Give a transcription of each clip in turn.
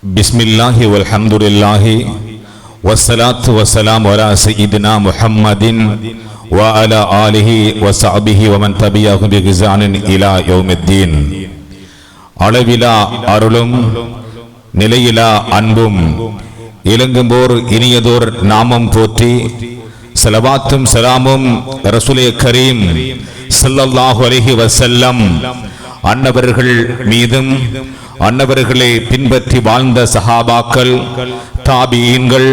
பிஸ்மில்லாஹி வல்ஹம்துலில்லாஹி வஸ்ஸலாத்து வஸ்ஸலாமு அலா சய்யிதினா முஹம்மதின் வ அலா ஆலிஹி வ ஸஹ்பிஹி வ மன் தபியஹு பி இஹ்சானின் இலா யௌமித்தீன். அளவிலா அருளும் நிலையிலா அன்பும் இலங்கும்போர் இனியதோர் நாமம் போற்றி ஸலவாத்தும் ஸலாமும் ரசூலே கரீம் ஸல்லல்லாஹு அலைஹி வஸல்லம் அன்னவர்கள் மீதும் அன்னவர்களை பின்பற்றி வாழ்ந்த சஹாபாக்கள், தாபியீன்கள்,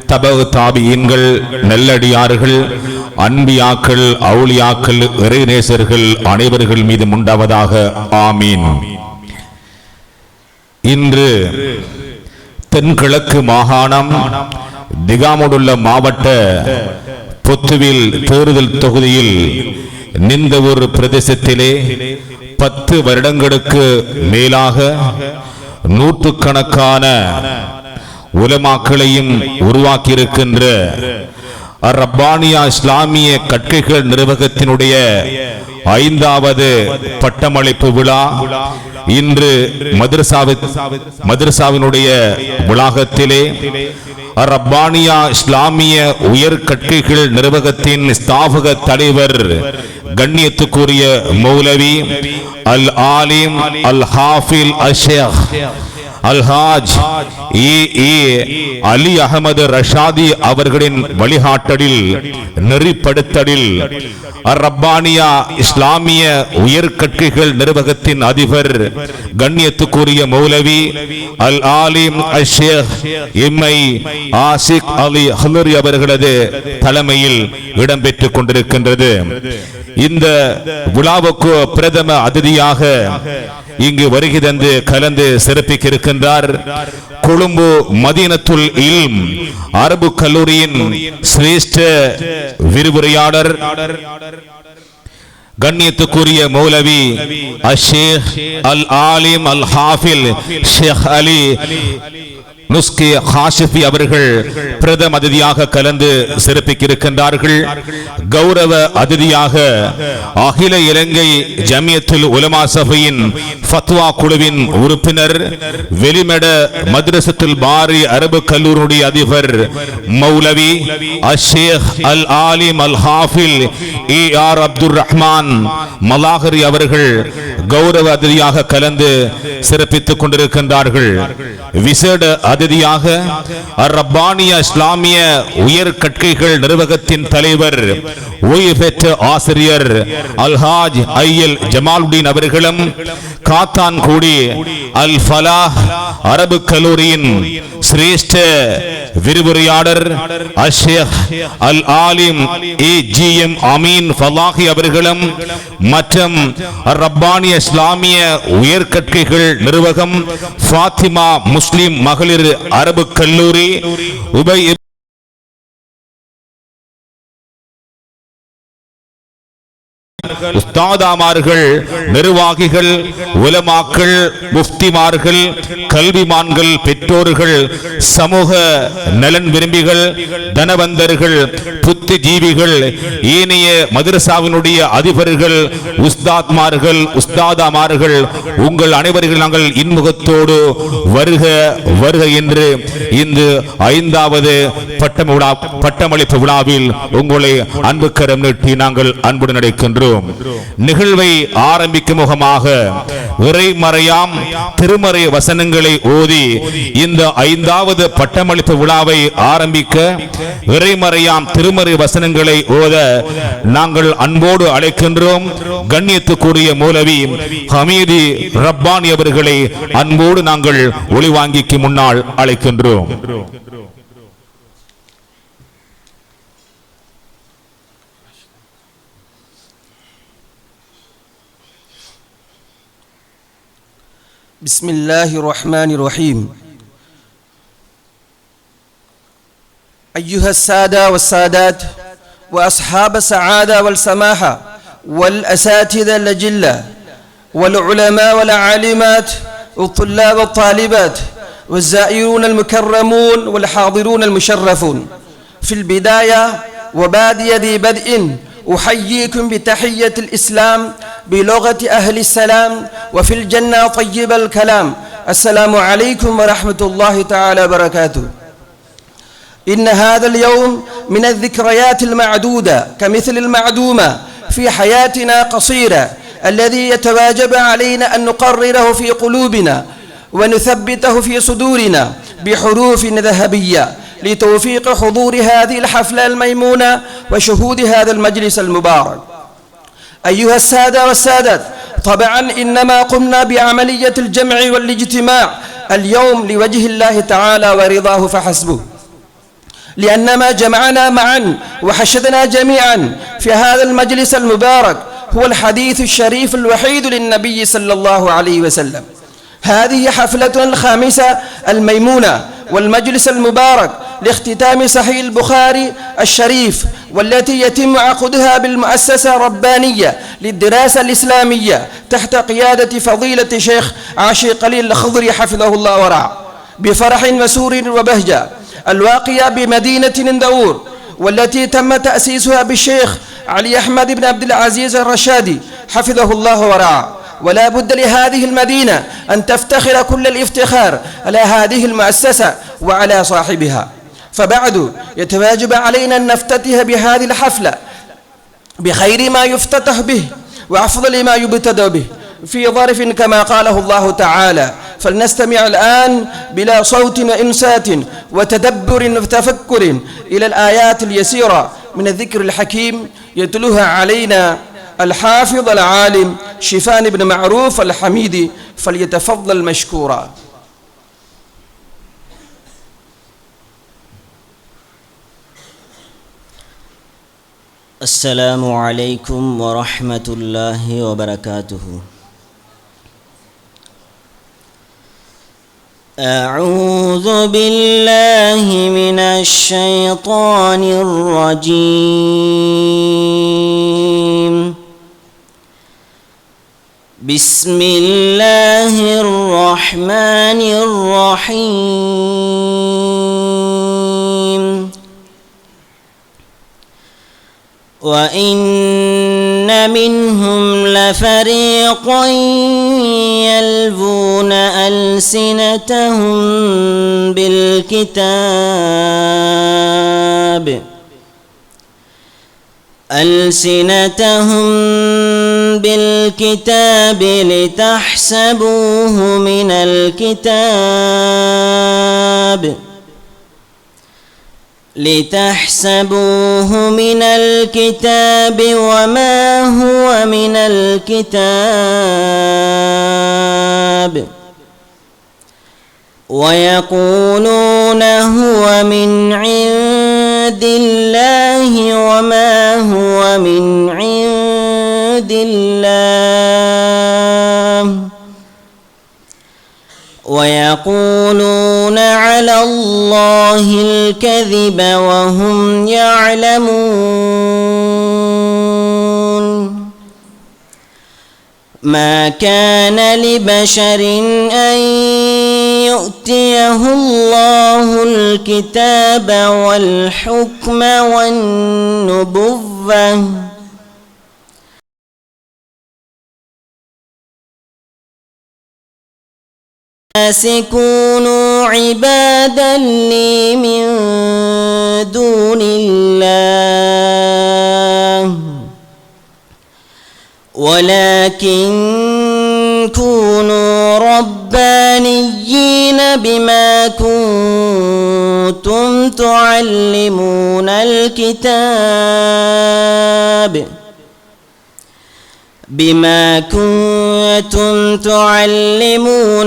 தபவு தாபியீன்கள், நல்லடியார்கள், அன்பியாக்கள், அவுலியாக்கள், இறைநேசர்கள் அனைவர்கள் மீது உண்டாவதாக. ஆமீன். இன்று தென்கிழக்கு மாகாணம் திகாமுடுள்ள மாவட்ட பொத்துவில் தேர்தல் தொகுதியில் நிந்தவூர் பிரதேசத்திலே 10 வருடங்களுக்கு மேலாக நூற்றுக்கணக்கான உலமாக்களையும் உருவாக்கியிருக்கின்ற ரப்பானியா இஸ்லாமிய கற்கைகள் நிர்வாகத்தினுடைய 5வது பட்டமளிப்பு விழா இன்று மதரசாவினுடைய வளாகத்திலே ரப்பானியா இஸ்லாமிய உயர் கற்கைகள் நிர்வாகத்தின் ஸ்தாபக தலைவர் கண்ணியத்துக்குரிய மௌலவி அல் ஆலிம் அல் ஹாஃபில் அஷேக் அல்ஹாஜ் அலி அஹமது ரஷாதி அவர்களின் வழிகாட்டலில் நெறிப்படுத்தலில் ரப்பானியா இஸ்லாமிய உயர் கற்கைகள் நிர்வாகத்தின் அதிபர் கண்ணியத்துக்குரிய மௌலவி அல் ஆலிம் அஷேக் எம்ஐ ஆசிக் அலி ஹலரி அவர்களது தலைமையில் இடம்பெற்றுக் கொண்டிருக்கின்றது. இந்த விழாவுக்கு பிரதம அதிதியாக இங்கு வருகை தந்து கலந்து சிறப்பிக்க இருக்கின்றார் கொழும்பு மதீனத்துல் இல்ம் அரபு கல்லூரியின் சிரேஷ்ட விரிவுரையாளர் கண்ணியத்துக்குரிய மௌலவி அஷேக் அல் ஆலிம் அல் ஹாஃபில் ஷேக் அலி நுஸ்கி ஹாஷிஃபி அவர்கள் பிரதம அதிதியாக கலந்து சிறப்பிக்க இருக்கின்றார்கள். கௌரவ அதிதியாக அகில இலங்கை ஜமியத்துல் உலமா சபையின் ஃபத்வா குழுவின் உறுப்பினர் வெளிமட மദ്രസத்துல் பாரி அரபு கல்லூரியுடைய அதிபர் மௌலவி அஷேக் அல் ஆலிம் அல் ஹாஃபில் ஆர் அப்துல் ரஹ்மான் மலாஹரி அவர்கள் கௌரவ அதிதியாக கலந்து சிறப்பித்துக் கொண்டிருக்கின்றார்கள். விசேட அதிதியாக ரப்பானியா இஸ்லாமிய உயர் கற்கைகள் நிர்வாகத்தின் தலைவர் ஓய்வு பெற்ற ஆசிரியர் அல்ஹாஜ் ஐஎல் ஜமாலுddin அவர்களும் காத்தான்குடி அல் ஃபலாஹ் அரபு கல்லூரியின் சிரேஷ்ட விரிவுரையாளர் அஷேக் அல் ஆலிம் ஏஜிஎம் அமீன் ஃபலாஹி அவர்களும் மற்றும் ரப்பானியா இஸ்லாமிய உயர் கற்கைகள் நிர்வாகம் ஃபாத்திமா முஸ்லிம் மகளிர் அரபு கல்லூரி உபை உஸ்தாதாமார்கள், நிர்வாகிகள், உலமாக்கள், முஃப்திமார்கள், கல்விமான்கள், பெற்றோர்கள், சமூக நலன் விரும்பிகள், தனவந்தர்கள், புத்திஜீவிகள், ஏனைய மதரசாவினுடைய அதிபர்கள், உஸ்தாத்மார்கள், உஸ்தாதாமார்கள், உங்கள் அனைவர்கள் நாங்கள் இன்முகத்தோடு வருக வருக என்று இந்த 5வது பட்டமளிப்பு விழாவில் உங்களை அன்பு கரம் நீட்டி நாங்கள் அன்புடன் நடக்கின்றோம். நிகழ்வை ஆரம்பிக்கும் முகமாக இறைமறையாம் திருமறை வசனங்களை ஓதி இந்த 5வது பட்டமளிப்பு விழாவை ஆரம்பிக்க இறைமறையாம் திருமறை வசனங்களை ஓத நாங்கள் அன்போடு அழைக்கின்றோம். கண்ணியத்துக்குரிய மௌலவி ஹமீதி ரப்பானி அவர்களை அன்போடு நாங்கள் ஒளிவாங்கிக்கு முன்னால் அழைக்கின்றோம். بسم الله الرحمن الرحيم. أيها السادة والسادات وأصحاب السعادة والسماحة والأساتذة الأجلة والعلماء والعالمات والطلاب والطالبات والزائرون المكرمون والحاضرون المشرفون، في البداية وبادئ ذي بدء أحييكم بتحية الإسلام بلغة أهل السلام، وفي الجنة طيب الكلام. السلام عليكم ورحمة الله تعالى وبركاته. إن هذا اليوم من الذكريات المعدودة كمثل المعدومة في حياتنا قصيرة، الذي يتواجب علينا أن نقرره في قلوبنا ونثبته في صدورنا بحروف ذهبية لتوفيق حضور هذه الحفلة الميمونة وشهود هذا المجلس المبارك. أيها السادة والسادات، طبعا إنما قمنا بعملية الجمع والاجتماع اليوم لوجه الله تعالى ورضاه فحسبه، لأن ما جمعنا معا وحشدنا جميعا في هذا المجلس المبارك هو الحديث الشريف الوحيد للنبي صلى الله عليه وسلم. هذه حفلتنا الخامسة الميمونة والمجلس المبارك لاختتام صحيح البخاري الشريف، والتي يتم عقدها بالمؤسسة الربانية للدراسة الإسلامية تحت قيادة فضيلة شيخ عاشق قليل الخضري حفظه الله ورعاه، بفرح وسرور وبهجة، الواقية بمدينة ندور، والتي تم تأسيسها بالشيخ علي أحمد بن عبد العزيز الرشادي حفظه الله ورعاه. ولا بد لهذه المدينة أن تفتخر كل الافتخار على هذه المؤسسة وعلى صاحبها. فبعد يتواجب علينا أن نفتتح بهذه الحفلة بخير ما يفتتح به وأفضل ما يبتدأ به في ظرف كما قاله الله تعالى. فلنستمع الآن بلا صوت وإنسات وتدبر وتفكر إلى الآيات اليسيرة من الذكر الحكيم يتلوها علينا الحافظ العالم شيفان بن معروف الحميدي، فليتفضل مشكورا. السلام عليكم ورحمة الله وبركاته. أعوذ بالله من الشيطان الرجيم. بسم الله الرحمن الرحيم. وإن منهم لفريقا يلوون ألسنتهم بالكتاب لتحسبوه من الكتاب وما هو من الكتاب، ويقولون هو من عند الله وما هو من عند الله، ويقولون على الله الكذب وهم يعلمون. ما كان لبشر أن يؤتيه الله الكتاب والحكم والنبوة كونوا عبادا لي من دون الله، ولكن كونوا ربانيين بما كنتم تعلمون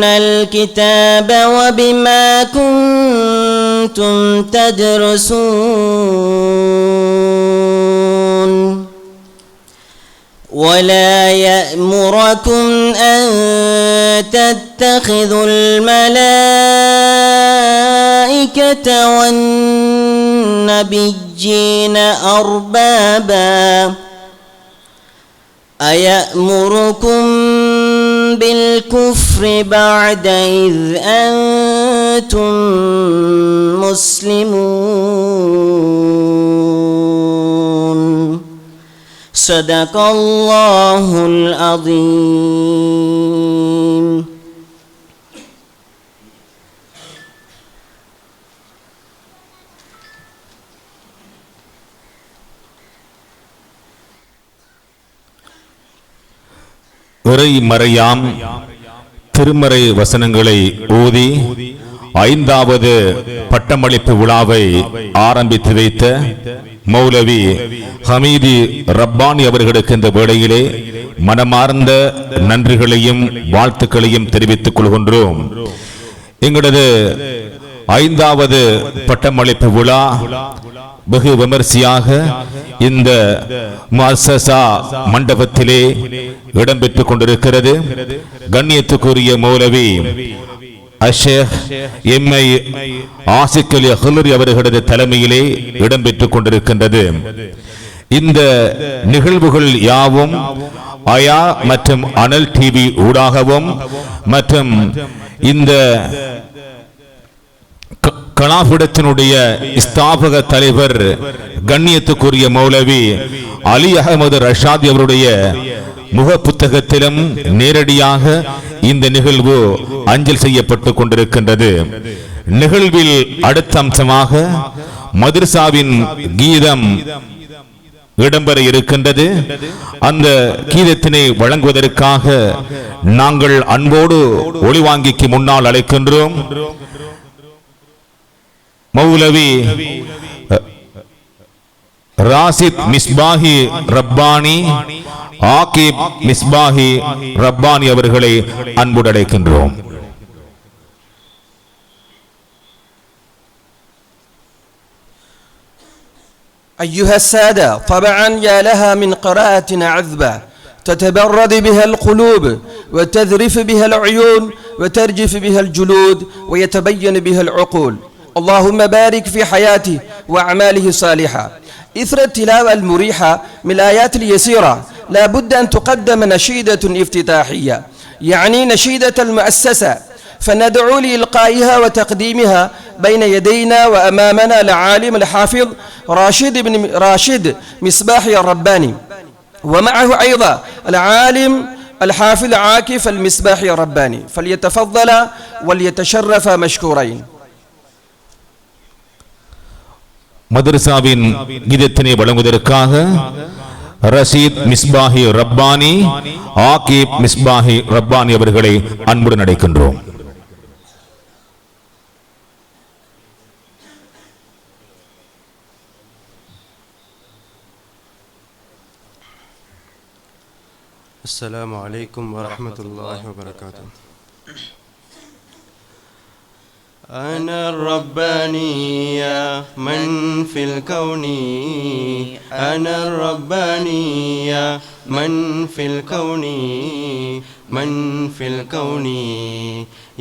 الكتاب وبما كنتم تدرسون. ولا يأمركم أن تتخذوا الملائكة والنبيين أربابا، أيأمركم بالكفر بعد إذ أنتم مسلمون. صدق الله العظيم. இறைமறையாம் திருமறை வசனங்களை ஓதி 5வது பட்டமளிப்பு விழாவை ஆரம்பித்து வைத்த மௌலவி ஹமீதி ரப்பானி அவர்களுக்கு இந்த வேளையிலே மனமார்ந்த நன்றிகளையும் வாழ்த்துக்களையும் தெரிவித்துக் கொள்கின்றோம். எங்களது 5வது பட்டமளிப்பு விழா வெகு விமர்சையாக இந்த முஅஸ்ஸஸா மண்டபத்திலே இடம்பெற்றுக் கொண்டிருக்கிறது. கண்ணியத்துக்குரிய மௌலவி அஷேக் எம்ஐ ஆசிக் அலி ஹுலரி அவர்களது தலைமையிலே இடம்பெற்றுக் கொண்டிருக்கின்றது. இந்த நிகழ்வுகள் யாவும் அயா மற்றும் அனல் டிவி ஊடாகவும் மற்றும் இந்த கலாபுடத்தினுடைய ஸ்தாபக தலைவர் கண்ணியத்துக்குரிய மௌலவி அலி அகமது ரஷாதி அவருடைய முக புத்தகத்திலும் நேரடியாக இந்த நிகழ்வு அஞ்சல் செய்யப்பட்டுக் கொண்டிருக்கின்றது. நிகழ்வில் அடுத்த அம்சமாக மதரசாவின் கீதம் இடம்பெற இருக்கின்றது. அந்த கீதத்தினை வழங்குவதற்காக நாங்கள் அன்போடு ஒளிவாங்கிக்கு முன்னால் அழைக்கின்றோம். மௌலவி ராசித் மிஸ்பாஹி ரப்பானி ஆகிப் மிஸ்பாஹி ரப்பானி அவர்களை அன்புடன் அழைக்கின்றோம். أيها السادة، طبعا يا لها من قراءة عذبة تتبرد بها القلوب وتذرف بها العيون وترجف بها الجلود ويتبين بها العقول. اللهم بارك في حياته وأعماله الصالحة. إثر التلاوة المريحة من الآيات اليسيرة لا بد أن تقدم نشيدة افتتاحية، يعني نشيدة المؤسسة، فندعو لإلقائها وتقديمها بين يدينا وأمامنا العالم الحافظ راشد مصباحي الرباني، ومعه أيضا العالم الحافظ عاكف المصباحي الرباني، فليتفضل وليتشرف مشكورين. மதரசாவின் கீதத்தினை வழங்குவதற்காக ரஷீத் மிஸ்பாஹி ரப்பானி ஆகிப் மிஸ்பாஹி ரப்பானி அவர்களை அன்புடன் அழைக்கின்றோம். السلام عليكم ورحمة الله وبركاته. أنا الربانية من في الكون، أنا الربانية من في الكون، من في الكون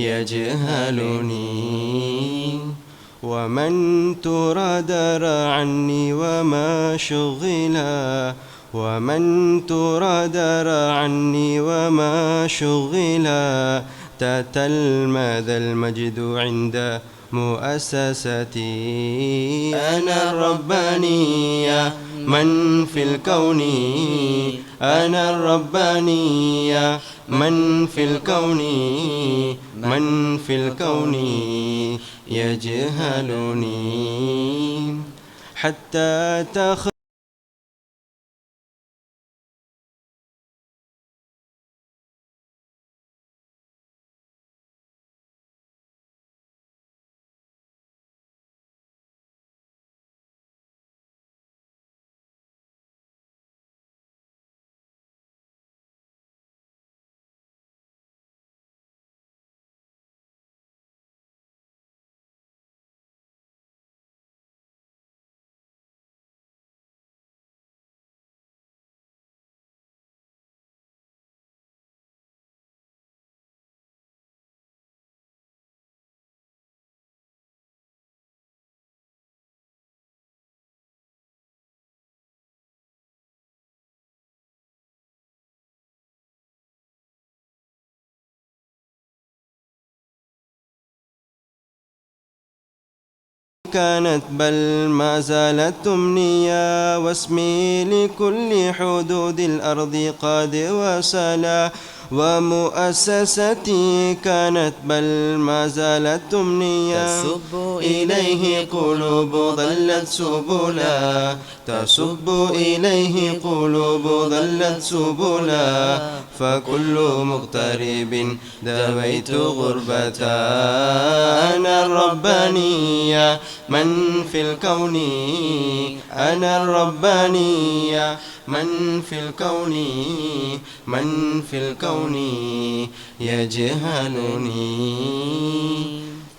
يجهلني، ومن تردر عني وما شغلا، ومن تردر عني وما شغلا، تتلمذ المجد عند مؤسستي. أنا الربانية من في الكون، أنا الربانية من في الكون، من في الكون يجهلني، حتى كانت بل ما زالت أمنية، واسمي لكل حدود الأرض قد وصلا، ومؤسستي كانت بل ما زالت تمنيا تسب إليه قلوب ضلت سبلا تصب إليه قلوب ضلت سبلا فكل مغترب دويت غربة أنا الرباني من في الكون أنا الرباني من في الكون من في الكون يجهلني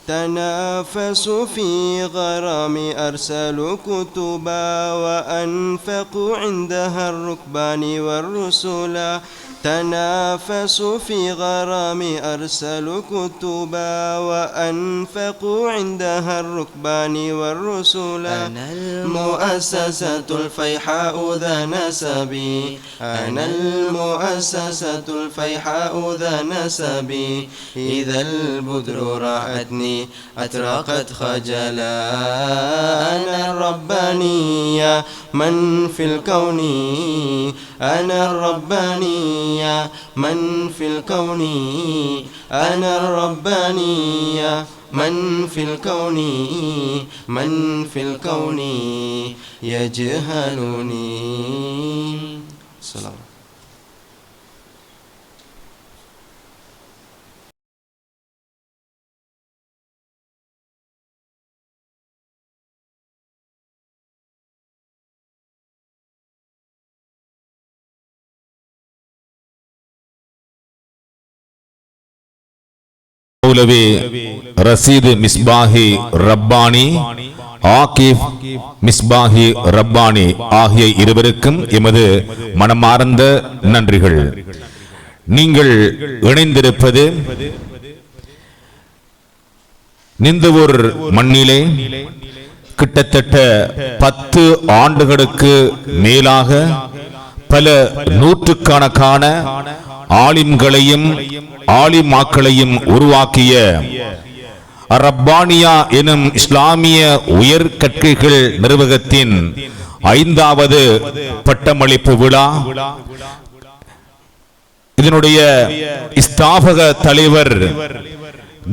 تنافس في غرام أرسل كتبا وأنفقوا عندها الركبان والرسلا تنافس في غرام أرسل كتبا وأنفقوا عندها الركبان والرسلا أنا المؤسسة الفيحاء ذا نسبي أنا المؤسسة الفيحاء ذا نسبي إذا البدر رأتني أترقت خجلا أنا الرباني من في الكون أنا الرباني من في الكون أنا الرباني من في الكون من في الكون يجهلني. السلام. மௌலவி ரசீது மிஸ்பாஹி ரப்பானி, ஆகிப் மிஸ்பாஹி ரப்பானி ஆகிய இருவருக்கும் எமது மனமார்ந்த நன்றிகள். நீங்கள் இணைந்திருப்பது நிந்தவூர் மண்ணிலே கிட்டத்தட்ட 10 ஆண்டுகளுக்கு மேலாக பல நூற்றுக்கணக்கான ஆலிம்களையும் ஆலிமாக்களையும் உருவாக்கிய ரப்பானியா எனும் இஸ்லாமிய உயர் கற்கைகள் நிர்வாகத்தின் 5வது பட்டமளிப்பு விழா. இதனுடைய ஸ்தாபக தலைவர்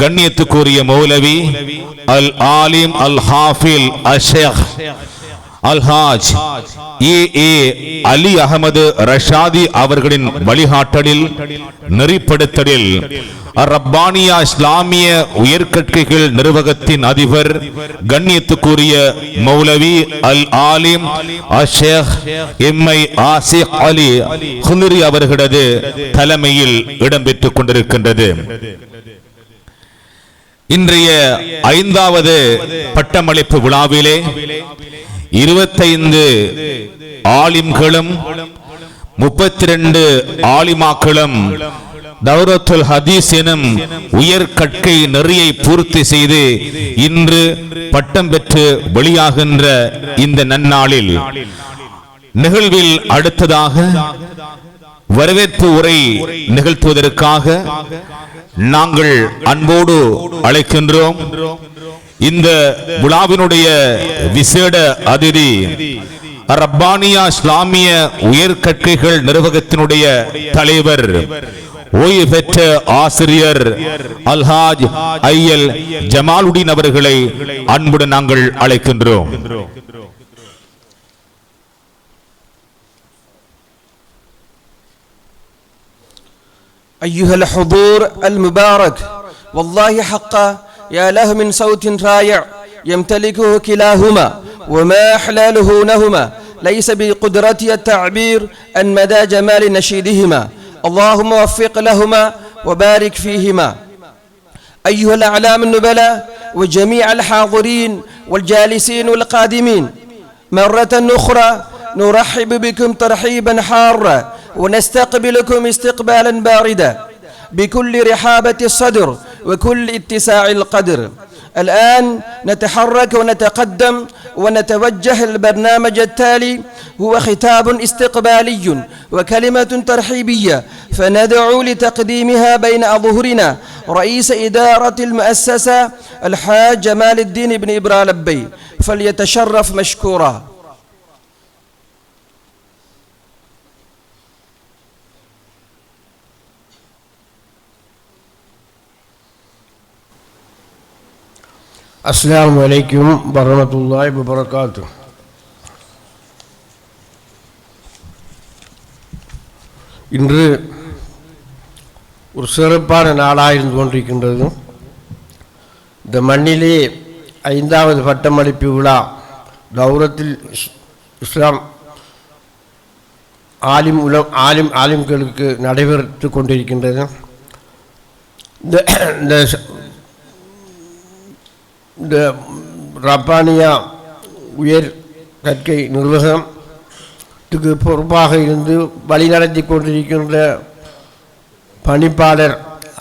கண்ணியத்துக்குரிய மௌலவி அல் ஆலிம் அல் ஹாஃபில் அஷேக் அல்ஹாஜ் ஏ அலி அகமது ரஷாதி அவர்களின் வழிகாட்டலில் நெறிப்படுத்தலில் ரப்பானியா இஸ்லாமிய உயர்கற்கைகள் நிர்வாகத்தின் அதிபர் கண்ணியத்துக்குரிய மௌலவி அல் ஆலிம் அஷேக் எம்ஐ ஆசிக் அலி ஹுலிரி அவர்களது தலைமையில் இடம்பெற்றுக் கொண்டிருக்கின்றது. இன்றைய 5வது பட்டமளிப்பு விழாவிலே 25 ஆலிம்களும் 32 ஆலிமாக்களும் தௌரத்துல் ஹதீஸ் எனும் உயர் கற்கை நெறியை பூர்த்தி செய்து இன்று பட்டம் பெற்று வெளியாகின்ற இந்த நன்னாளில் நிகழ்வில் அடுத்ததாக வரவேற்பு உரை நிகழ்த்துவதற்காக நாங்கள் அன்போடு அழைக்கின்றோம். இந்த விழாவினுடைய விசேட அதிதி ரப்பானியா இஸ்லாமிய உயர்கற்கைகள் நிர்வாகத்தினுடைய தலைவர் ஓய்வு பெற்ற ஆசிரியர் அல்ஹாஜ் ஐயல் ஜமாலுடீன் அவர்களை அன்புடன் நாங்கள் அழைக்கின்றோம். أيها الحضور المبارك، والله حقا يا له من صوت رائع يمتلكه كلاهما، وما أحلى لهونهما، ليس بقدرتي التعبير عن مدى جمال نشيدهما. اللهم وفق لهما وبارك فيهما. أيها الأعلام النبلاء وجميع الحاضرين والجالسين والقادمين، مرة أخرى نرحب بكم ترحيبا حارا ونستقبلكم استقبالا باردا بكل رحابة الصدر وكل اتساع القدر. الآن نتحرك ونتقدم ونتوجه. البرنامج التالي هو خطاب استقبالي وكلمة ترحيبية، فندعو لتقديمها بين أظهرنا رئيس إدارة المؤسسة الحاج جمال الدين بن إبراهيم لبي، فليتشرف مشكورا. அஸ்ஸலாமு அலைக்கும் வரஹ்மத்துல்லாஹி வபரகாத்துஹு. இன்று ஒரு சிறப்பான நாளாக இருந்து கொண்டிருக்கின்றது. இந்த மண்ணிலே 5வது பட்டமளிப்பு விழா தௌரத்தில் இஸ்லாம் ஆலிம்களுக்கு நடைபெற்று கொண்டிருக்கின்றது. இந்த ரப்பானியா உயர் கற்கை நிர்வாகத்துக்கு பொறுப்பாக இருந்து வழிநடத்தி கொண்டிருக்கின்ற பணிப்பாளர்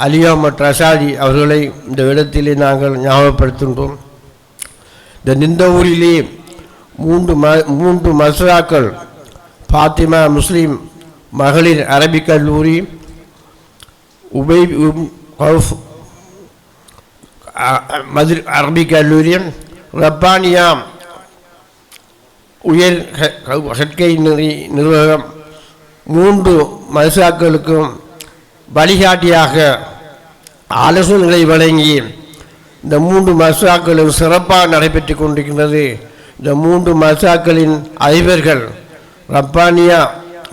அலி அஹ்மத் ரஷாதி அவர்களை இந்த இடத்திலே நாங்கள் ஞாபகப்படுத்துகின்றோம். இந்த நிந்தவூரிலே மூன்று மஸ்ராக்கள், பாத்திமா முஸ்லீம் மகளிர் அரபிக் கல்லூரி, உபை மதுரை அரபிக் கல்லூரி, ரப்பானியா உயர் கற்கை நிர்வாகம் 3 மதுசாக்களுக்கும் வழிகாட்டியாக ஆலோசனைகளை வழங்கி இந்த 3 மதுசாக்களும் சிறப்பாக நடைபெற்று கொண்டிருக்கின்றது. இந்த 3 மதுசாக்களின் அதிபர்கள் ரப்பானியா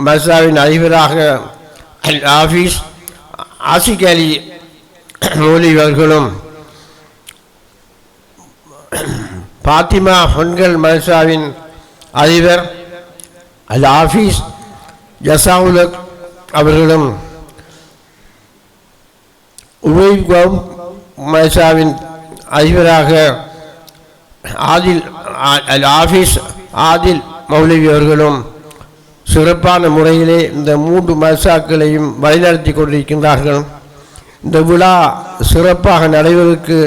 மதுசாவின் அதிபராக ஆஃபீஸ் ஆசிக் அலி மௌலவி அவர்களும், பாத்திமா பெண்கள் மதரசாவின் அதிபர் அல் ஆஃபீஸ் ஜசாவுலக் அவர்களும், உபைப் மதரசாவின் அதிபராக ஆதில் அல் ஆஃபீஸ் ஆதில் மௌலவி அவர்களும் சிறப்பான முறையிலே இந்த 3 மதரசாக்களையும் வழிநடத்தி கொண்டிருக்கின்றார்கள். இந்த விழா சிறப்பாக நடைபெறுவதற்கு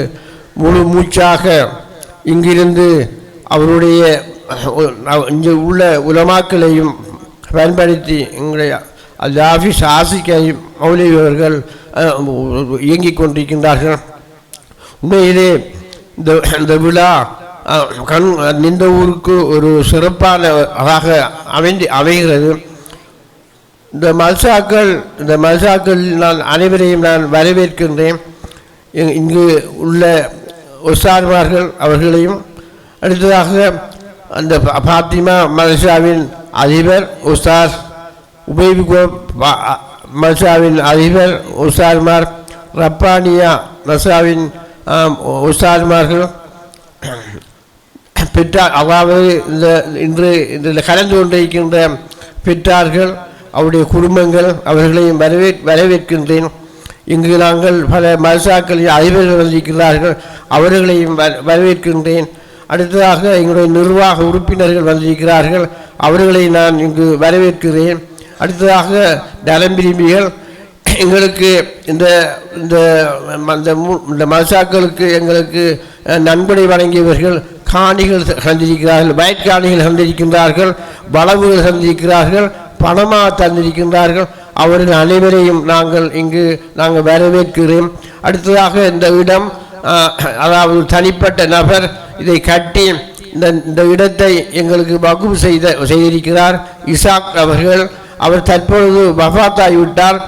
முழு மூச்சாக இங்கிருந்து அவருடைய இங்கே உள்ள உலமாக்களையும் பயன்படுத்தி எங்களுடைய அந்த ஆஃபீஸ் ஆசிக்கையும் மௌலவி அவர்கள் இயங்கிக் கொண்டிருக்கின்றார்கள். உண்மையிலே இந்த விழா இந்த ஊருக்கு ஒரு சிறப்பானதாக அமைகிறது. இந்த மல்சாக்கள் நான் அனைவரையும் நான் வரவேற்கின்றேன். இங்கு உள்ள உஸ்தாத்மார்கள் அவர்களையும், அடுத்ததாக அந்த பாத்திமா மதரசாவின் அதிபர் உஸ்தாத், உபைப் மதரசாவின் அதிபர் உஸ்தாத்மார், ரப்பானியா மதரசாவின் உஸ்தாத்மார்கள், பெற்றார், அதாவது இன்று இதில் கலந்து கொண்டிருக்கின்ற பெற்றார்கள், அவருடைய குடும்பங்கள், அவர்களையும் வரவேற்கின்றேன். இங்கு நாங்கள் பல மதரசாக்களில் அதிபர்கள் வந்திருக்கிறார்கள், அவர்களையும் வரவேற்கின்றேன். அடுத்ததாக எங்களுடைய நிர்வாக உறுப்பினர்கள் வந்திருக்கிறார்கள், அவர்களை நான் இங்கு வரவேற்கிறேன். அடுத்ததாக நலம்பிரிமிகள், எங்களுக்கு இந்த மதரசாக்களுக்கு எங்களுக்கு நன்கொடை வழங்கியவர்கள், காணிகள் தந்திருக்கிறார்கள், வயற்காணிகள் தந்திருக்கின்றார்கள், வளவுகள் தந்திருக்கிறார்கள், பணமாக தந்திருக்கின்றார்கள். அவர்கள் அனைவரையும் நாங்கள் வரவேற்கிறோம். அடுத்ததாக இந்த இடம், அதாவது தனிப்பட்ட நபர் இதை கட்டி இந்த இடத்தை எங்களுக்கு வகுப்பு செய்திருக்கிறார் இசாக் அவர்கள். அவர் தற்பொழுது வஃபாத்தாகிவிட்டார்.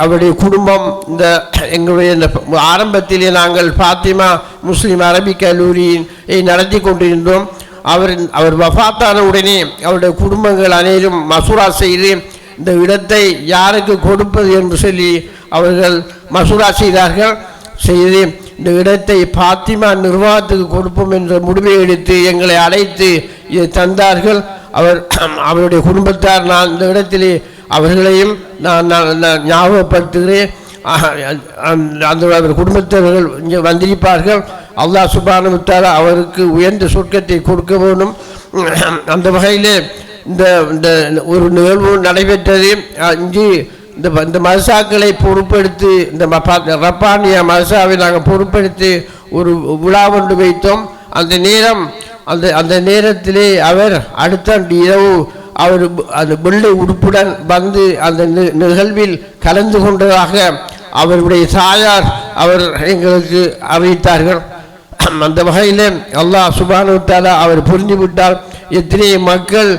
அவருடைய குடும்பம் எங்களுடைய இந்த ஆரம்பத்திலே நாங்கள் பாத்திமா முஸ்லீம் அரபிக் கல்லூரியை நடத்தி கொண்டிருந்தோம். அவர் வஃபாத்தான உடனே அவருடைய குடும்பங்கள் அனைவரும் மசூரா செய்து இந்த இடத்தை யாருக்கு கொடுப்பது என்று சொல்லி அவர்கள் மசூரா செய்தார்கள். செய்து இந்த இடத்தை பாத்திமா நிர்வாகத்துக்கு கொடுப்போம் என்ற முடிவை எடுத்து எங்களை அழைத்து இதை தந்தார்கள். அவருடைய குடும்பத்தார், நான் இந்த இடத்திலே அவர்களையும் நான் ஞாபகப்படுத்துகிறேன். அவர் குடும்பத்தவர்கள் இங்கே வந்திருப்பார்கள். அல்லாஹ் சுப்ஹானஹு வ தஆலா அவருக்கு உயர்ந்த சொர்க்கத்தை கொடுக்க வேண்டும். அந்த வகையில் இந்த ஒரு நிகழ்வு நடைபெற்றது. இங்கு இந்த மதரசாக்களை பொறுப்பெடுத்து இந்த ரப்பானியா மதரசாவை நாங்கள் பொறுப்பெடுத்து ஒரு விழா கொண்டு வைத்தோம். அந்த நேரத்திலே அவர் அடுத்த இரவு அவர் அந்த வெள்ளை உடுப்புடன் வந்து அந்த நிகழ்வில் கலந்து கொண்டதாக அவருடைய தாயார் எங்களுக்கு அறிவித்தார்கள். அந்த வகையில் அல்லாஹ் சுப்ஹானஹு வ தஆலா அவர் புரிந்துவிட்டால் எத்தனை மக்கள்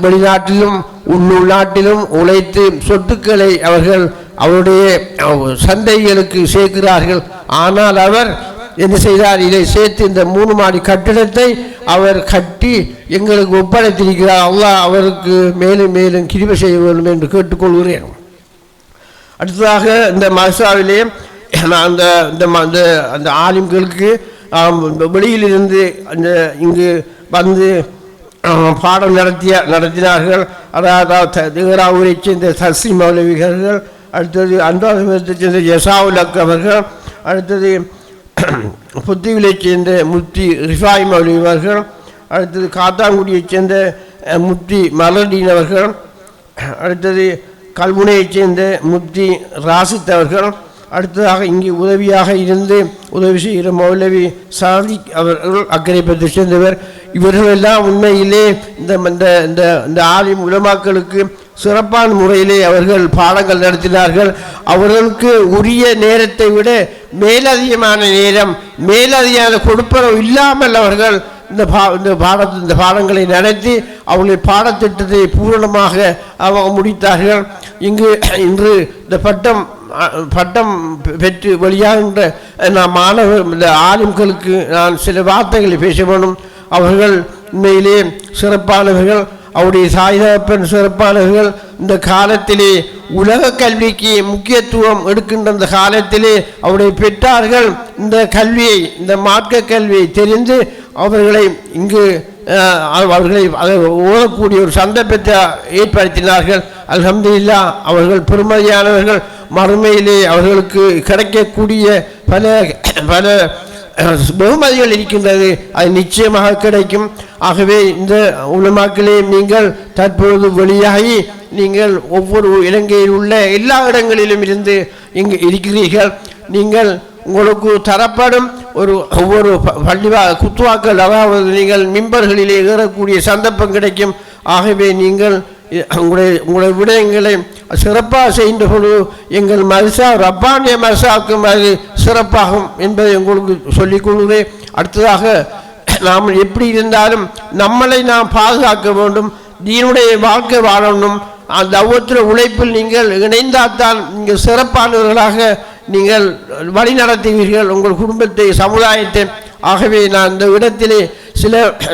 வெளிநாட்டிலும் உள்நாட்டிலும் உழைத்து சொத்துக்களை அவருடைய சந்தைகளுக்கு சேர்க்கிறார்கள். ஆனால் அவர் என்ன செய்தார், இதை சேர்த்து இந்த 3 மாடி கட்டிடத்தை அவர் கட்டி எங்களுக்கு ஒப்படைத்திருக்கிறார். அல்லாஹ் அவருக்கு மேலும் மேலும் கிருபை செய்ய வேண்டும் என்று கேட்டுக்கொள்கிறேன். அடுத்ததாக இந்த மதரசாவிலே அந்த ஆலிம்களுக்கு வெளியிலிருந்து இங்கு வந்து பாடம் நடத்தினார்கள். அதாவது ஊரை சேர்ந்த சசி மௌலவிகள், அடுத்தது அன்றாதத்தை சேர்ந்த ஜசாவுல் அக் அவர்கள், அடுத்தது புத்திவிலைச் சேர்ந்த முஃப்தி ரிஃபாய் மௌலவி அவர்கள், அடுத்தது காத்தாங்குடியைச் சேர்ந்த முஃப்தி மலர்டீன் அவர்கள், அடுத்தது கல்முனையைச் சேர்ந்த முஃப்தி ராசித் அவர்கள், அடுத்ததாக இங்கே உதவியாக இருந்து உதவி செய்கிற மௌலவி சாதிக் அவர்கள் அக்கரைப்பத்தை சேர்ந்தவர். இவர்களெல்லாம் உண்மையிலே இந்த ஆலிம் உலமாக்களுக்கு சிறப்பான முறையிலே அவர்கள் பாடங்கள் நடத்தினார்கள். அவர்களுக்கு உரிய நேரத்தை விட மேலதிகமான நேரம், மேலதிகமான கொடுப்பனவு இல்லாமல் அவர்கள் இந்த பாடங்களை நடத்தி அவருடைய பாடத்திட்டத்தை பூரணமாக அவங்க முடித்தார்கள். இன்று இந்த பட்டம் பெற்று வெளியாகின்ற மாணவர் இந்த ஆலிம்களுக்கு நான் சில வார்த்தைகளை பேச வேண்டும். அவர்கள் உண்மையிலே சிறப்பானவர்கள், அவருடைய சாய்தப்பன் சிறப்பானவர்கள். இந்த காலத்திலே உலக கல்விக்கு முக்கியத்துவம் எடுக்கின்ற இந்த காலத்திலே அவருடைய பெற்றார்கள் இந்த கல்வியை, இந்த மார்க்க கல்வியை தெரிந்து அவர்களை இங்கு அவர்களை ஓதக்கூடிய ஒரு சந்தர்ப்பத்தை ஏற்படுத்தினார்கள். அல்ஹம்துலில்லாஹ் அவர்கள் பெருமதியானவர்கள். மறுமையிலே அவர்களுக்கு கிடைக்கக்கூடிய பல பல பகுமதிகள் இருக்கின்றது, அது நிச்சயமாக கிடைக்கும். ஆகவே இந்த உலமாக்களே, நீங்கள் தற்பொழுது வெளியாகி நீங்கள் ஒவ்வொரு இலங்கையில் உள்ள எல்லா இடங்களிலும் இருந்து இங்கு இருக்கிறீர்கள். நீங்கள் உங்களுக்கு தரப்படும் ஒவ்வொரு குத்துவாக்கள், அதாவது நீங்கள் மிம்பர்களிலே ஏறக்கூடிய சந்தர்ப்பம் கிடைக்கும். ஆகவே நீங்கள் உங்களுடைய விடயங்களை சிறப்பாக செய்கின்ற பொழுது எங்கள் மதரசா ரப்பானிய மதரசாவுக்கும் அது சிறப்பாகும் என்பதை உங்களுக்கு சொல்லிக் கொள்கிறேன். அடுத்ததாக நாம் எப்படி இருந்தாலும் நம்மளை நாம் பாதுகாக்க வேண்டும், தீனுடைய வாழ்க்கை வாழணும். அந்த அவ்வளோ உழைப்பில் நீங்கள் இணைந்தால்தான் நீங்கள் சிறப்பானவர்களாக நீங்கள் வழி நடத்துவீர்கள் உங்கள் குடும்பத்தை, சமுதாயத்தை. ஆகவே நான் இந்த இடத்திலே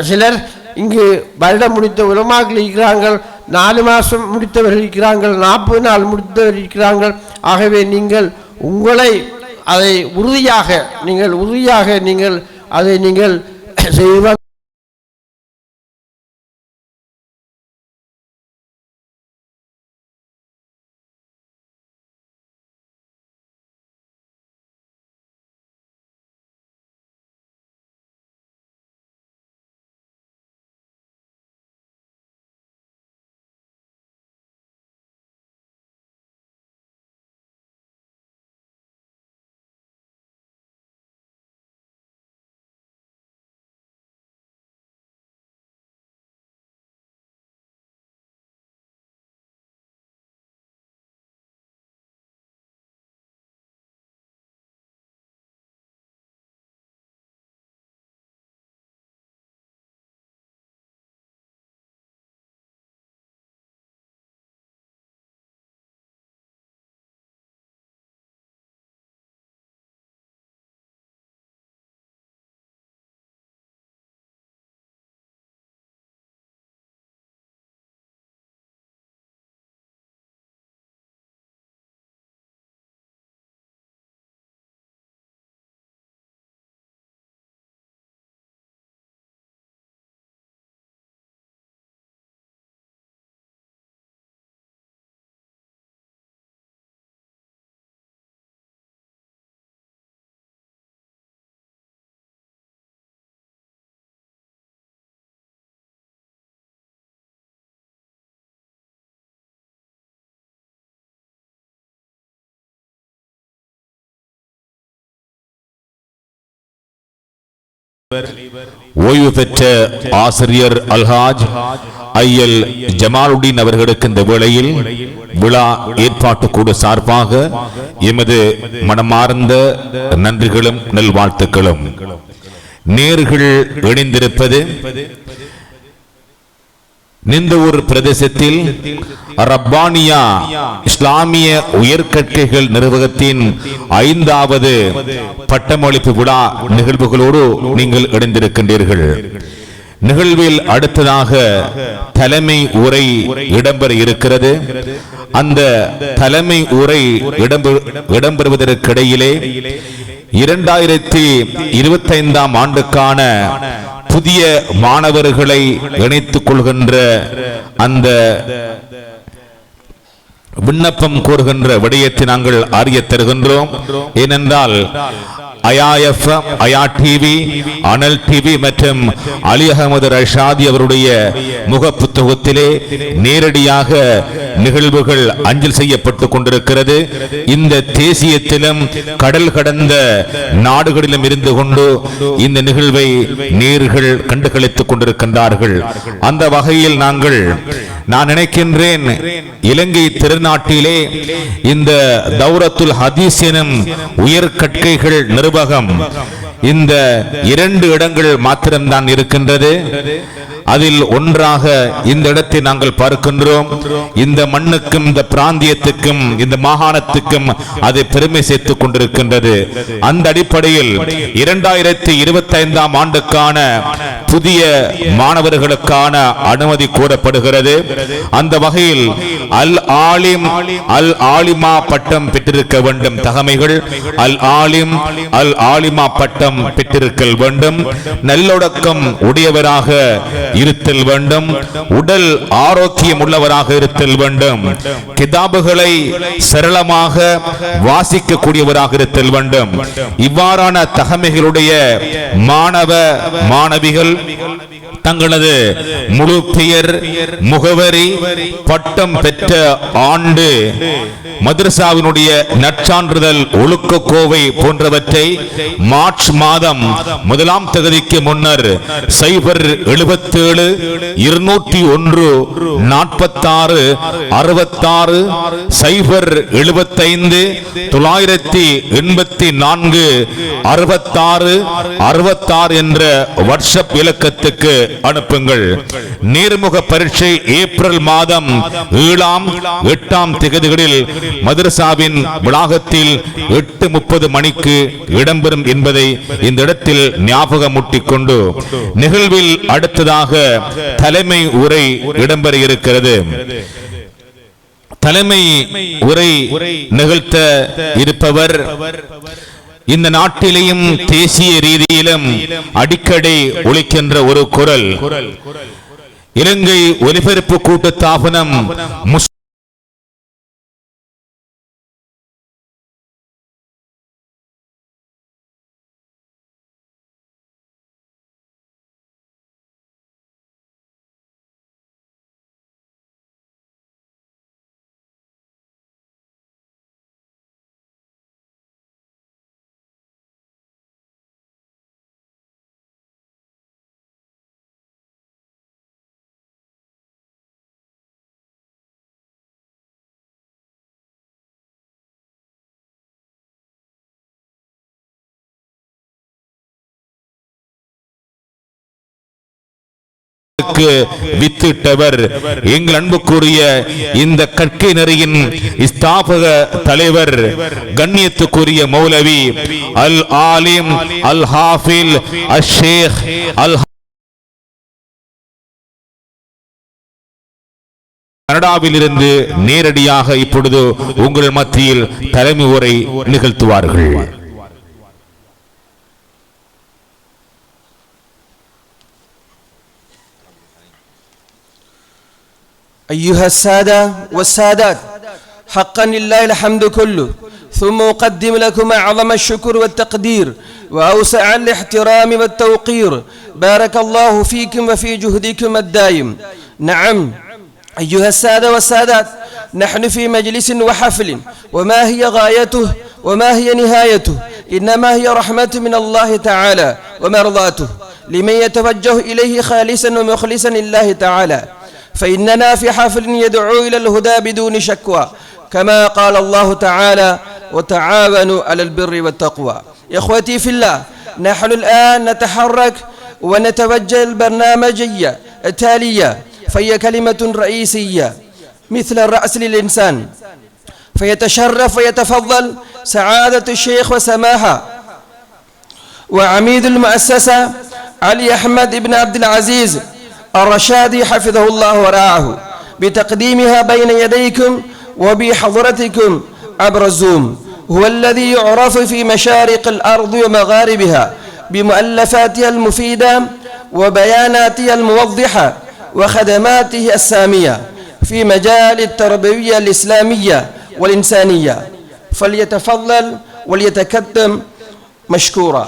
சிலர் இங்கு வருடம் முடித்த உலமாக்கள் இருக்கிறார்கள், 4 மாதம் முடித்தவர்கள் இருக்கிறார்கள், 40 நாள் முடித்தவர்கள் இருக்கிறார்கள். ஆகவே நீங்கள் உங்களை அதை உறுதியாக நீங்கள் அதை நீங்கள் செய்வ ஓய்வு பெற்ற ஆசிரியர் அல்ஹாஜ் ஐயல் ஜமாலுddin அவர்களுக்கு இந்த வேளையில் விழா ஏற்பாட்டு குழு சார்பாக எமது மனமார்ந்த நன்றிகளும் நல்வாழ்த்துக்களும். நேர்கள் இணைந்திருப்பது நிந்தவூர் பிரதேசத்தில் ரப்பானியா இஸ்லாமிய உயர்கற்கைகள் நிர்வாகத்தின் 5வது பட்டமளிப்பு விழா நிகழ்வுகளோடு நீங்கள் இணைந்திருக்கின்றீர்கள். நிகழ்வில் அடுத்ததாக தலைமை உரை இடம்பெற இருக்கிறது. அந்த தலைமை உரை இடம்பெறுவதற்கிடையிலே 2025ஆம் ஆண்டுக்கான புதிய மாணவர்களை இணைத்துக் கொள்கின்ற அந்த விண்ணப்பம் கோருகின்ற விடயத்தை நாங்கள் அறிய தருகின்றோம். ஏனென்றால் IIF, IR TV, அனல் டிவி மற்றும் அலி அகமது ரஷாதி அவருடைய முக புத்தகத்திலே நேரடியாக நிகழ்வுகள் அஞ்சல் செய்யப்பட்டு கொண்டிருக்கிறது. இந்த தேசியத்திலும் கடல் கடந்த நாடுகளிலும் இருந்து கொண்டு இந்த நிகழ்வை நேர்கள் கண்டுகளித்துக் கொண்டிருக்கின்றார்கள். அந்த வகையில் நான் நினைக்கின்றேன், இலங்கை திருநாட்டிலே இந்த தௌரத்துல் ஹதீஸ் எனும் உயர்கற்கைகள் நிர்வாகம் இந்த 2 இடங்கள் மாத்திரம்தான் இருக்கின்றது. அதில் ஒன்றாக இந்த இடத்தை நாங்கள் பார்க்கின்றோம். இந்த மண்ணுக்கும் இந்த பிராந்தியத்துக்கும் இந்த மாகாணத்துக்கும் அது பெருமை சேர்த்துக் கொண்டிருக்கின்றது. அந்த அடிப்படையில் 2025ஆம் ஆண்டுக்கான புதிய மாணவர்களுக்கான அனுமதி கோரப்படுகிறது. அந்த வகையில் அல் ஆலிம் அல் ஆலிமா பட்டம் பெற்றிருக்க வேண்டும். தகமைகள் அல் ஆலிம் அல் ஆலிமா பட்டம் பெற்றிருக்க வேண்டும். நல்லொடக்கம் உடையவராக இருத்தல் வேண்டும். உடல் ஆரோக்கியம் உள்ளவராக இருத்தல் வேண்டும். கிதாபுகளை சரளமாக வாசிக்கக்கூடியவராக இருத்தல் வேண்டும். இவ்வாறான தகமைகளுடைய மாணவ மாணவிகள் தங்களது முழு பெயர், முகவரி, பட்டம் பெற்ற ஆண்டு, மதரசாவினுடைய நற்சான்றிதழ், ஒழுக்க கோவை போன்றவற்றை மார்ச் மாதம் 1ஆம் தேதிக்கு முன்னர் 077 201 46 66 075 984 66 66 என்ற வாட்ஸ்அப் இலக்கத்துக்கு அனுப்புங்கள். நேர்முக பரீட்சை ஏப்ரல் மாதம் 7ஆம் 8ஆம் தேதிகளில் மதரசாவின் வளாகத்தில் 8:30 மணிக்கு இடம்பெறும் என்பதை இந்த இடத்தில் ஞாபகமூட்டிக் கொண்டு நிகழ்வில் அடுத்ததாக தலைமை உரை இடம்பெற இருக்கிறது. தலைமை உரை நிகழ்த்த இருப்பவர் இந்த நாட்டிலேயும் தேசிய ரீதியிலும் அடிக்கடி ஒலிக்கின்ற ஒரு குரல், இலங்கை ஒலிபரப்பு கூட்டுத்தாபனம் வித்திட்டவர் எங்கள் அன்புக்குரிய இந்த கற்கை நெறியின் ஸ்தாபக தலைவர் கண்ணியத்துக்குரிய மௌலவி அல் ஆலிம் அல் ஹாஃபில் அல் ஷேக் அல் கனடாவிலிருந்து நேரடியாக இப்பொழுது உங்கள் மத்தியில் தலைமை உரை நிகழ்த்துவார்கள். أيها السادة والسادات، حقا لله الحمد كله، ثم أقدم لكم أعظم الشكر والتقدير وأوسع الاحترام والتوقير. بارك الله فيكم وفي جهدكم الدائم. نعم أيها السادة والسادات، نحن في مجلس وحفل، وما هي غايته وما هي نهايته؟ إنما هي رحمة من الله تعالى ومرضاته لمن يتوجه إليه خالصا ومخلصا لله تعالى. فإننا في حفل يدعو إلى الهدى بدون شكوى، كما قال الله تعالى: وتعاونوا على البر والتقوى. إخوتي في الله، نحن الآن نتحرك ونتوجه البرنامجية التالية. فهي كلمة رئيسية مثل الرأس للإنسان، فيتشرف ويتفضل سعادة الشيخ وسماحة وعميد المؤسسة علي أحمد بن عبد العزيز الرشادي حفظه الله ورعاه بتقديمها بين يديكم وبحضرتكم عبر الزوم. هو الذي يعرف في مشارق الأرض ومغاربها بمؤلفاتها المفيدة وبياناتها الموضحة وخدماته السامية في مجال التربوية الإسلامية والإنسانية، فليتفضل وليتقدم مشكورا.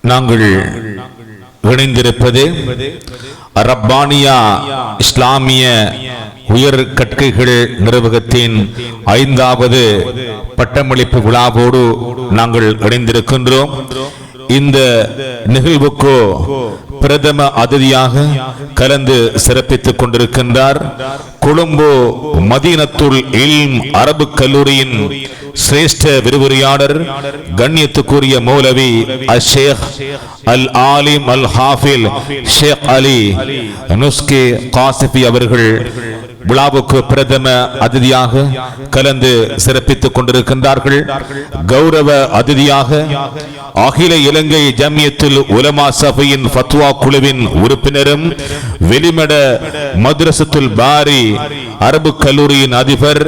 நாங்கள் இணைந்திருப்பது ரப்பானியா இஸ்லாமிய உயர் கற்கைகள் நிறுவகத்தின் 5வது பட்டமளிப்பு விழாவோடு நாங்கள் இணைந்திருக்கின்றோம். இந்த நிகழ்வுக்கு பிரதம அதிதியாக கலந்து சிறப்பித்துக் கொண்டிருக்கின்றார் கொழும்பு மதீனத்துல் இல்ம் அரபு கல்லூரியின் சிரேஷ்ட விரிவுரையாளர் கண்ணியத்துக்குரிய மௌலவி அஷேக் அல் ஆலிம் அல் ஹாஃபில் ஷேக் அலி நுஸ்கே காசிஃபி அவர்கள் விழாவுக்கு பிரதம அதிதியாக கலந்து சிறப்பித்துக் கொண்டிருக்கின்றார்கள். கௌரவ அதிதியாக அகில இலங்கை ஜமியத்துல் உலமா சபையின் ஃபத்வா குழுவின் உறுப்பினரும் வெளிமட மദ്രസத்துல் பாரி அரபு கல்லூரியின் அதிபர்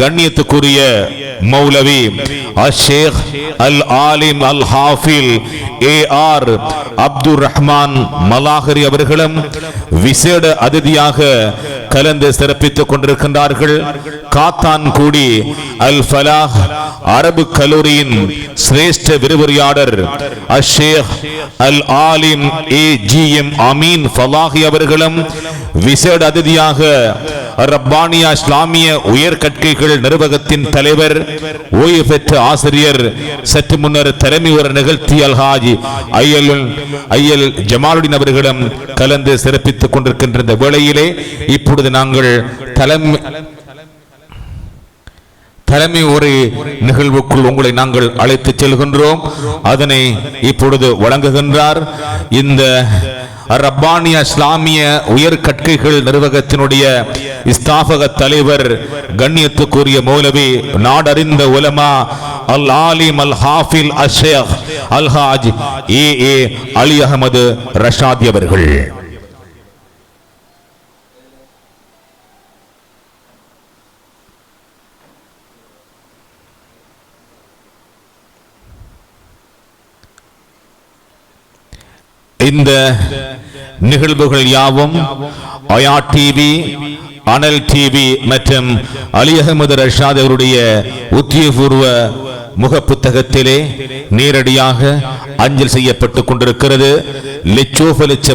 கண்ணியத்துக்குரிய மௌலவி அஷேக் அல் ஆலிம் அல் ஹாஃபில் ஏஆர் அப்துர் ரஹ்மான் மலாஹரி அவர்களும் விசேட அதிதியாக கலந்து சிறப்பித்துக் கொண்டிருக்கின்றார்கள். காத்தான்குடி அல் ஃபலாஹ் அரபு கல்லூரியின் சிரேஷ்ட விரிவுரையாளர் அஷேக் அல் ஆலிம் ஏஜிஎம் அமீன் ஃபலாஹி அவர்களும் விசேட அதிதியாக ரப்பானியா இஸ்லாமிய உயர் கற்கைகள் நிறுவகத்தின் தலைவர் ஓய்வு பெற்ற ஆசிரியர் சற்று முன்னர் தலைமை உரை நிகழ்த்திய அல்ஹாஜி ஐயல் ஜமாலுddin அவர்களும் கலந்து சிறப்பித்துக் கொண்டிருக்கின்ற இந்த வேளையிலே இப்பொழுது நாங்கள் தலைமை உரை நிகழ்வுக்குள் உங்களை நாங்கள் அழைத்து செல்கின்றோம். அதனை இப்பொழுது வழங்குகின்றார் இந்த ரப்பானியா இஸ்லாமிய உயர் கற்கைகள் நிறுவகத்தினுடைய ஸ்தாபக தலைவர் கண்ணியத்துக்குரிய மௌலவி நாடறிந்த உலமா அல் ஆலிம் அல் ஹாஃபில் அஷேக் அல்ஹாஜ் ஏ அலி அஹமது ரஷாதி அவர்கள். இந்த நிகழ்வுகள் யாவும் அயா டிவி, அனல் டிவி மற்றும் அலி அஹமது ரஷாத் அவருடைய உத்தியோகபூர்வ முகப்புத்தகத்திலே நேரடியாக அஞ்சல் செய்யப்பட்டுக் கொண்டிருக்கிறது. லட்சோப லட்ச